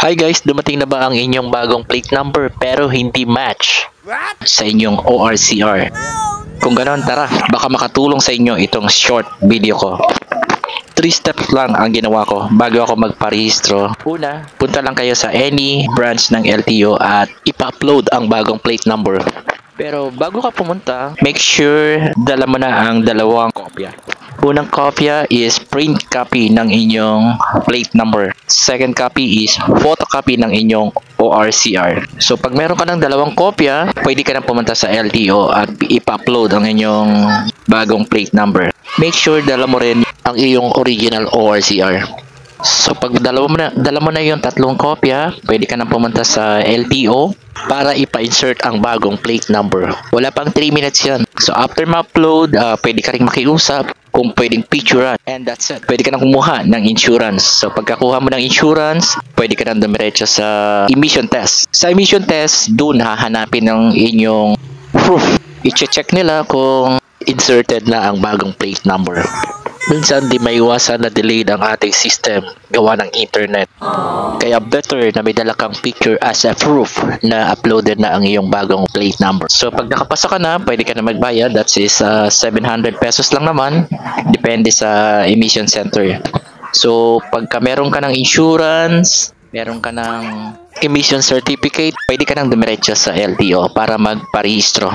Hi guys, dumating na ba ang inyong bagong plate number pero hindi match sa inyong ORCR? Kung ganoon, tara, baka makatulong sa inyo itong short video ko. 3 steps lang ang ginawa ko bago ako magparehistro. Una, punta lang kayo sa any branch ng LTO at ipa-upload ang bagong plate number. Pero bago ka pumunta, make sure dala mo na ang dalawang kopya. Unang kopya is print copy ng inyong plate number. Second copy is photocopy ng inyong ORCR. So pag meron ka ng dalawang kopya, pwede ka nang pumunta sa LTO at ipa-upload ang inyong bagong plate number. Make sure dala mo rin ang iyong original ORCR. So pag dala mo na yung tatlong kopya, pwede ka nang pumunta sa LTO para ipa-insert ang bagong plate number. Wala pang 3 minutes yan. So after ma-upload, pwede ka rin makiusap kung pwedeng picturean. And that's it. Pwede ka nang kumuha ng insurance. So pagkakuha mo ng insurance, pwede ka nang dumiretso sa emission test. Sa emission test, doon hahanapin ng inyong proof. I-check nila kung inserted na ang bagong plate number. Minsan di maiwasan na delayed ang ating system gawa ng internet. Kaya better na may dala kang picture as a proof na uploaded na ang iyong bagong plate number. So pag nakapasa ka na, pwede ka na magbayad. That is 700 pesos lang naman. Depende sa emission center. So pagka meron ka ng insurance, meron ka ng emission certificate, pwede ka nang dumiretso sa LTO para magparehistro.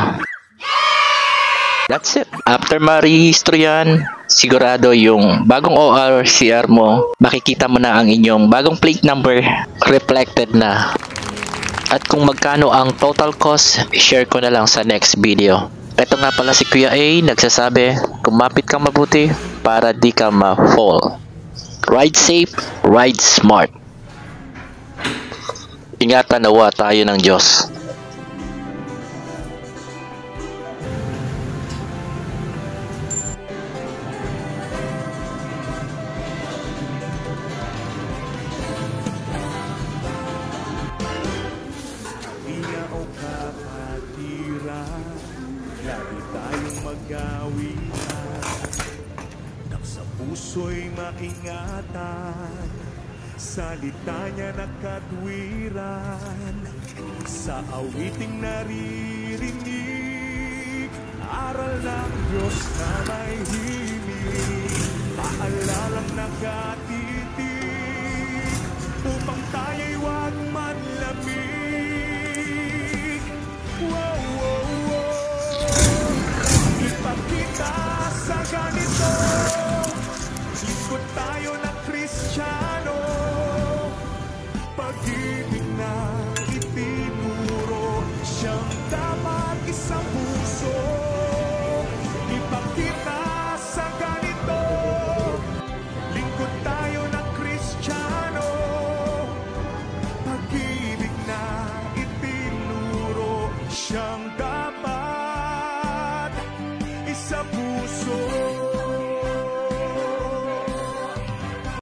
That's it. After ma-rehistro yan, sigurado yung bagong ORCR mo, makikita mo na ang inyong bagong plate number reflected na. At kung magkano ang total cost, share ko na lang sa next video. Ito nga pala si Kuya A, nagsasabi, kumapit kang mabuti para di ka ma-fall. Ride safe, ride smart. Ingatan nawa tayo ng Diyos. Lagi tayong mag-awitan, nang sa puso'y maingatan, salita niya nakatwiran, sa awiting naririnig, aral ng Diyos na may himig, paalalang nakatirinig.